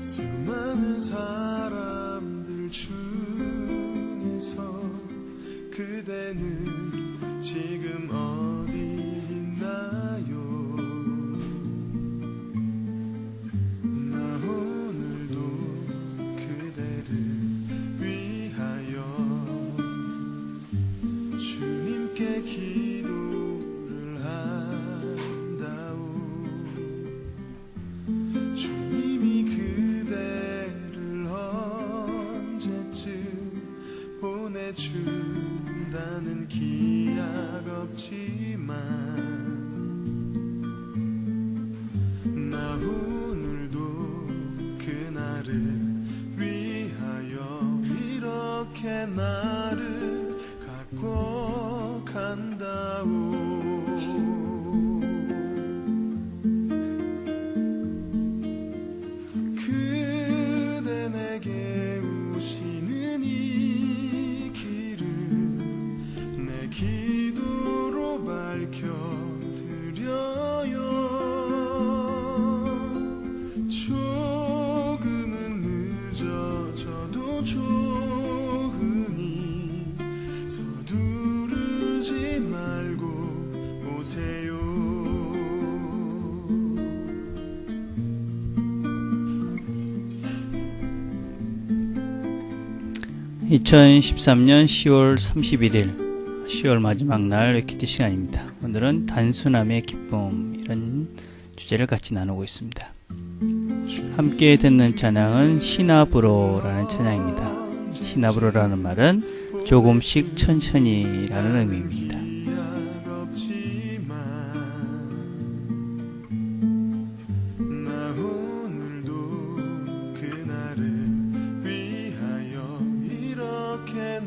수많은 사람들 중에서 그대는 지금 어디 있나요? 나 오늘도 그대를 위하여 주님께 기도를 한다오. 주님이 그대를 언제쯤 보내준다는 기약 없지만 나 오늘도 그날을 위하여 이렇게 나를 갖고 간다오. 그대 내게 오시는 이 길을 내 기도로 밝혀드려요. 조금은 늦어져도 좋으니 서두르지 말고 오세요. 2013년 10월 31일 10월 마지막 날 웨키티 시간입니다. 오늘은 단순함의 기쁨, 이런 주제를 같이 나누고 있습니다. 함께 듣는 찬양은 시나브로라는 찬양입니다. 시나브로라는 말은 조금씩 천천히 라는 의미입니다.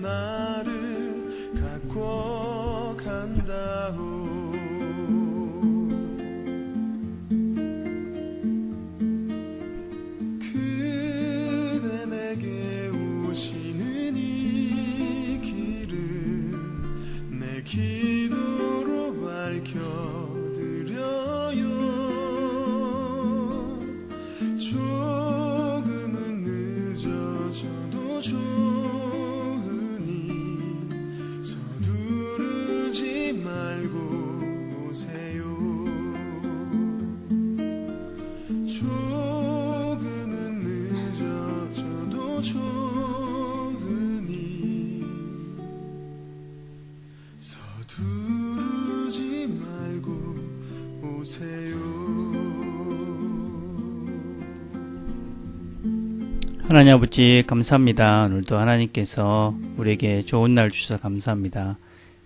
나를 갖고 간다오. 그대 내게 오시는 이 길을 내 기도로 밝혀드려요. 조금은 늦어져도 서두르지 말고 오세요. 조금은 늦어져도 좋으니 서두르지 말고 오세요. 하나님 아버지 감사합니다. 오늘도 하나님께서 우리에게 좋은 날 주셔서 감사합니다.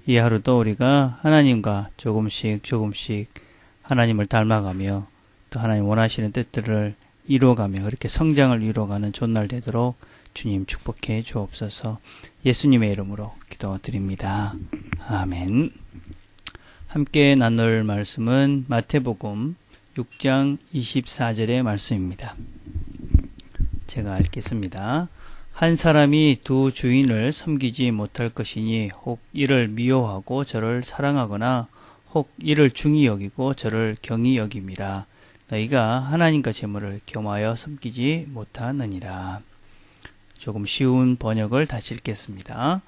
이 하루도 우리가 하나님과 조금씩 하나님을 닮아가며 또 하나님 원하시는 뜻들을 이루어가며 그렇게 성장을 이루어가는 좋은 날 되도록 주님 축복해 주옵소서. 예수님의 이름으로 기도드립니다. 아멘. 함께 나눌 말씀은 마태복음 6장 24절의 말씀입니다. 제가 읽겠습니다. 한 사람이 두 주인을 섬기지 못할 것이니 혹 이를 미워하고 저를 사랑하거나 혹 이를 중히 여기고 저를 경히 여김이라. 너희가 하나님과 재물을 겸하여 섬기지 못하느니라. 조금 쉬운 번역을 다시 읽겠습니다.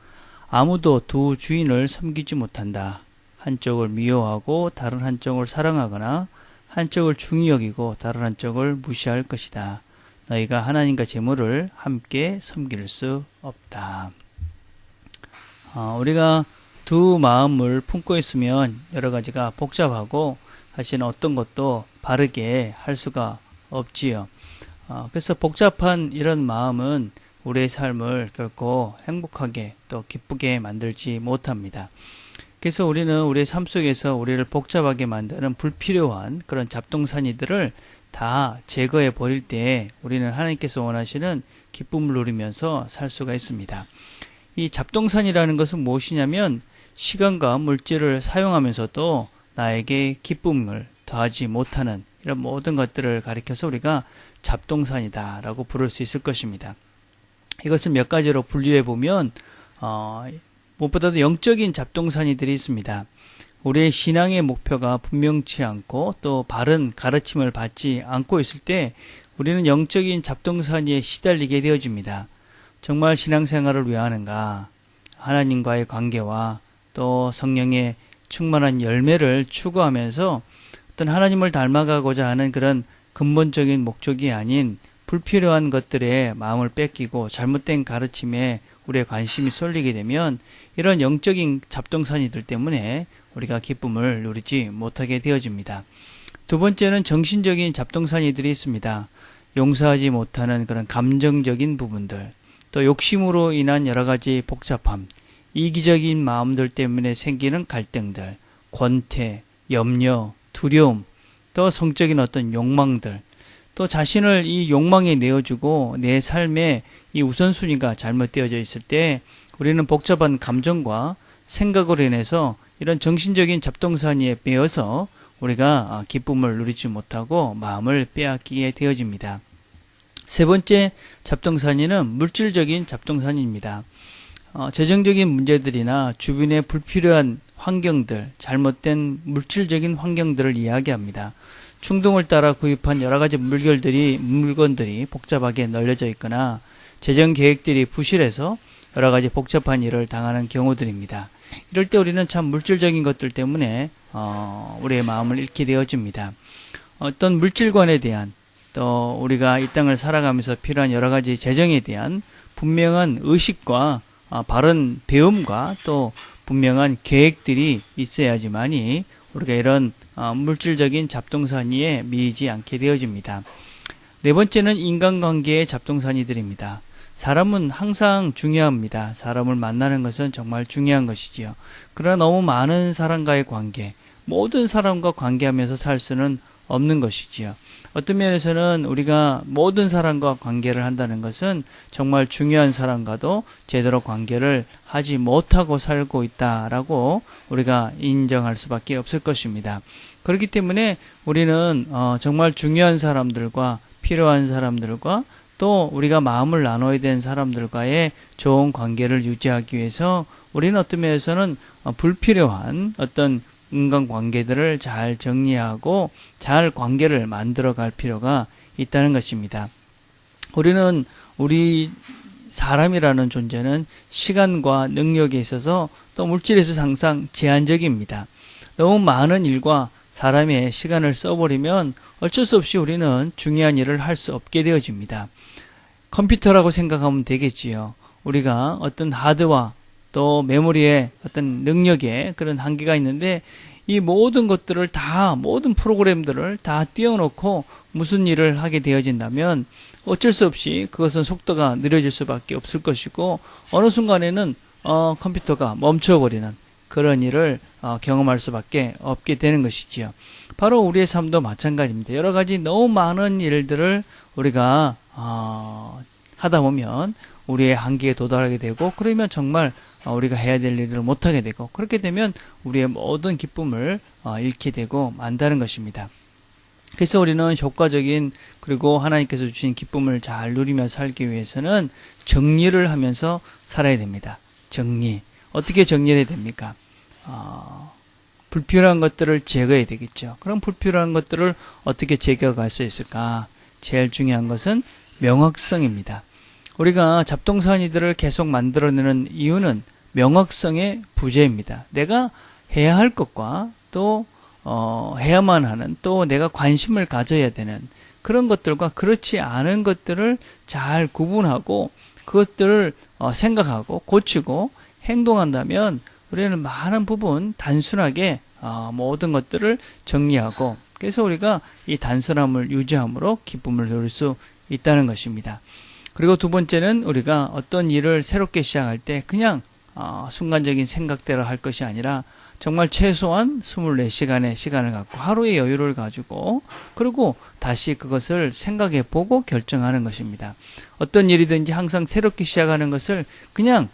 아무도 두 주인을 섬기지 못한다. 한쪽을 미워하고 다른 한쪽을 사랑하거나 한쪽을 중히 여기고 다른 한쪽을 무시할 것이다. 너희가 하나님과 재물을 함께 섬길 수 없다. 우리가 두 마음을 품고 있으면 여러 가지가 복잡하고 사실은 어떤 것도 바르게 할 수가 없지요. 그래서 복잡한 이런 마음은 우리의 삶을 결코 행복하게 또 기쁘게 만들지 못합니다. 그래서 우리는 우리의 삶 속에서 우리를 복잡하게 만드는 불필요한 그런 잡동사니들을 다 제거해 버릴 때 우리는 하나님께서 원하시는 기쁨을 누리면서 살 수가 있습니다. 이 잡동산이라는 것은 무엇이냐면 시간과 물질을 사용하면서도 나에게 기쁨을 더하지 못하는 이런 모든 것들을 가리켜서 우리가 잡동산이다 라고 부를 수 있을 것입니다. 이것을 몇 가지로 분류해 보면 무엇보다도 영적인 잡동사니들이 있습니다. 우리의 신앙의 목표가 분명치 않고 또 바른 가르침을 받지 않고 있을 때 우리는 영적인 잡동사니에 시달리게 되어집니다. 정말 신앙생활을 왜 하는가? 하나님과의 관계와 또 성령의 충만한 열매를 추구하면서 어떤 하나님을 닮아가고자 하는 그런 근본적인 목적이 아닌 불필요한 것들에 마음을 뺏기고 잘못된 가르침에 우리의 관심이 쏠리게 되면 이런 영적인 잡동사니들 때문에 우리가 기쁨을 누리지 못하게 되어집니다. 두 번째는 정신적인 잡동사니들이 있습니다. 용서하지 못하는 그런 감정적인 부분들, 또 욕심으로 인한 여러 가지 복잡함, 이기적인 마음들 때문에 생기는 갈등들, 권태, 염려, 두려움, 또 성적인 어떤 욕망들, 또 자신을 이 욕망에 내어주고 내 삶의 이 우선순위가 잘못되어져 있을 때 우리는 복잡한 감정과 생각으로 인해서 이런 정신적인 잡동사니에 빼어서 우리가 기쁨을 누리지 못하고 마음을 빼앗기게 되어집니다. 세 번째 잡동사니는 물질적인 잡동사니입니다. 재정적인 문제들이나 주변의 불필요한 환경들, 잘못된 물질적인 환경들을 이야기합니다. 충동을 따라 구입한 여러 가지 물건들이 복잡하게 널려져 있거나 재정 계획들이 부실해서 여러 가지 복잡한 일을 당하는 경우들입니다. 이럴 때 우리는 참 물질적인 것들 때문에 우리의 마음을 잃게 되어집니다. 어떤 물질관에 대한 또 우리가 이 땅을 살아가면서 필요한 여러 가지 재정에 대한 분명한 의식과 바른 배움과 또 분명한 계획들이 있어야지만이 우리가 이런 물질적인 잡동사니에 미이지 않게 되어집니다. 네 번째는 인간관계의 잡동사니들입니다. 사람은 항상 중요합니다. 사람을 만나는 것은 정말 중요한 것이지요. 그러나 너무 많은 사람과의 관계, 모든 사람과 관계하면서 살 수는 없는 것이지요. 어떤 면에서는 우리가 모든 사람과 관계를 한다는 것은 정말 중요한 사람과도 제대로 관계를 하지 못하고 살고 있다라고 우리가 인정할 수밖에 없을 것입니다. 그렇기 때문에 우리는 정말 중요한 사람들과 필요한 사람들과 또 우리가 마음을 나눠야 되는 사람들과의 좋은 관계를 유지하기 위해서 우리는 어떤 면에서는 불필요한 어떤 인간관계들을 잘 정리하고 잘 관계를 만들어갈 필요가 있다는 것입니다. 우리 사람이라는 존재는 시간과 능력에 있어서 또 물질에서 항상 제한적입니다. 너무 많은 일과 사람의 시간을 써버리면 어쩔 수 없이 우리는 중요한 일을 할 수 없게 되어집니다. 컴퓨터라고 생각하면 되겠지요. 우리가 어떤 하드와 또 메모리의 어떤 능력에 그런 한계가 있는데 이 모든 것들을 모든 프로그램들을 다 띄워놓고 무슨 일을 하게 되어진다면 어쩔 수 없이 그것은 속도가 느려질 수밖에 없을 것이고 어느 순간에는 컴퓨터가 멈춰버리는 그런 일을 경험할 수밖에 없게 되는 것이지요. 바로 우리의 삶도 마찬가지입니다. 여러 가지 너무 많은 일들을 우리가 하다 보면 우리의 한계에 도달하게 되고 그러면 정말 우리가 해야 될 일을 못하게 되고 그렇게 되면 우리의 모든 기쁨을 잃게 되고 만다는 것입니다. 그래서 우리는 효과적인 그리고 하나님께서 주신 기쁨을 잘 누리며 살기 위해서는 정리를 하면서 살아야 됩니다. 정리. 어떻게 정리를 해야 됩니까? 불필요한 것들을 제거해야 되겠죠. 그럼 불필요한 것들을 어떻게 제거할 수 있을까? 제일 중요한 것은 명확성입니다. 우리가 잡동사니들을 계속 만들어내는 이유는 명확성의 부재입니다. 내가 해야 할 것과 또 해야만 하는 또 내가 관심을 가져야 되는 그런 것들과 그렇지 않은 것들을 잘 구분하고 그것들을 생각하고 고치고 행동한다면 우리는 많은 부분 단순하게 모든 것들을 정리하고 그래서 우리가 이 단순함을 유지함으로 기쁨을 누릴 수 있다는 것입니다. 그리고 두 번째는 우리가 어떤 일을 새롭게 시작할 때 그냥 순간적인 생각대로 할 것이 아니라 정말 최소한 24시간의 시간을 갖고 하루의 여유를 가지고 그리고 다시 그것을 생각해 보고 결정하는 것입니다. 어떤 일이든지 항상 새롭게 시작하는 것을 그냥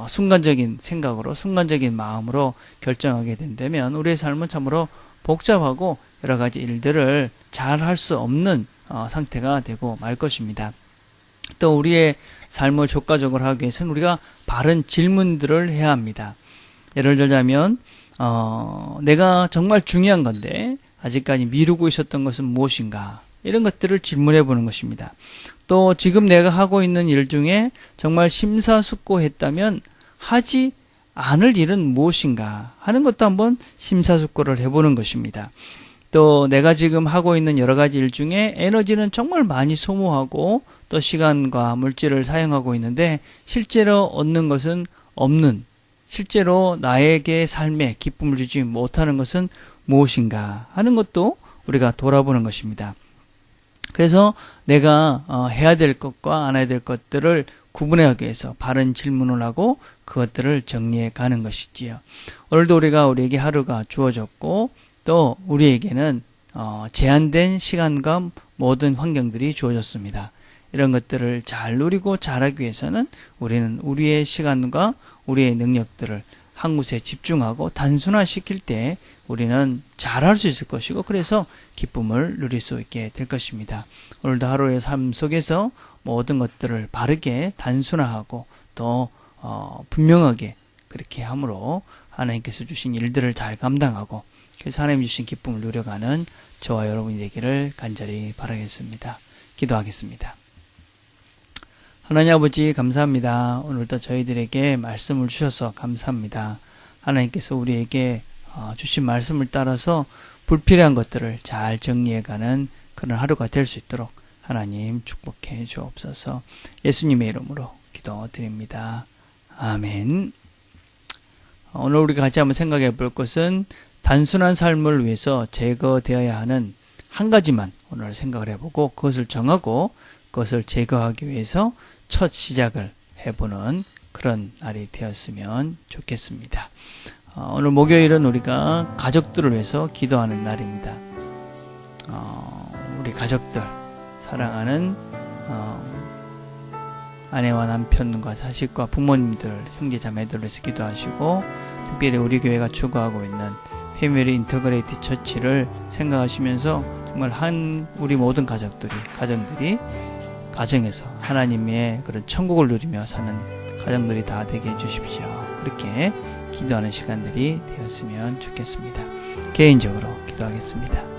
순간적인 생각으로 순간적인 마음으로 결정하게 된다면 우리의 삶은 참으로 복잡하고 여러 가지 일들을 잘 할 수 없는 상태가 되고 말 것입니다. 또 우리의 삶을 효과적으로 하기 위해서는 우리가 바른 질문들을 해야 합니다. 예를 들자면 내가 정말 중요한 건데 아직까지 미루고 있었던 것은 무엇인가? 이런 것들을 질문해 보는 것입니다. 또 지금 내가 하고 있는 일 중에 정말 심사숙고했다면 하지 않을 일은 무엇인가 하는 것도 한번 심사숙고를 해보는 것입니다. 또 내가 지금 하고 있는 여러 가지 일 중에 에너지는 정말 많이 소모하고 또 시간과 물질을 사용하고 있는데 실제로 얻는 것은 없는, 실제로 나에게 삶에 기쁨을 주지 못하는 것은 무엇인가 하는 것도 우리가 돌아보는 것입니다. 그래서 내가 해야 될 것과 안 해야 될 것들을 구분하기 위해서 바른 질문을 하고 그것들을 정리해 가는 것이지요. 오늘도 우리에게 하루가 주어졌고 또 우리에게는 제한된 시간과 모든 환경들이 주어졌습니다. 이런 것들을 잘 누리고 잘하기 위해서는 우리는 우리의 시간과 우리의 능력들을 한 곳에 집중하고 단순화시킬 때 우리는 잘할 수 있을 것이고 그래서 기쁨을 누릴 수 있게 될 것입니다. 오늘도 하루의 삶 속에서 모든 것들을 바르게 단순화하고 또 분명하게 그렇게 함으로 하나님께서 주신 일들을 잘 감당하고 그래서 하나님 주신 기쁨을 누려가는 저와 여러분이 되기를 간절히 바라겠습니다. 기도하겠습니다. 하나님 아버지 감사합니다. 오늘도 저희들에게 말씀을 주셔서 감사합니다. 하나님께서 우리에게 주신 말씀을 따라서 불필요한 것들을 잘 정리해가는 그런 하루가 될 수 있도록 하나님 축복해 주옵소서. 예수님의 이름으로 기도드립니다. 아멘. 오늘 우리가 같이 한번 생각해 볼 것은 단순한 삶을 위해서 제거되어야 하는 한 가지만 오늘 생각을 해보고 그것을 정하고 그것을 제거하기 위해서 첫 시작을 해보는 그런 날이 되었으면 좋겠습니다. 오늘 목요일은 우리가 가족들을 위해서 기도하는 날입니다. 우리 가족들, 사랑하는 아내와 남편과 자식과 부모님들, 형제 자매들을 위해서 기도하시고 특별히 우리 교회가 추구하고 있는 패밀리 인터그레이티드 처치를 생각하시면서 정말 우리 모든 가정들이 가정에서 하나님의 그런 천국을 누리며 사는 가정들이 다 되게 해주십시오. 그렇게 기도하는 시간들이 되었으면 좋겠습니다. 개인적으로 기도하겠습니다.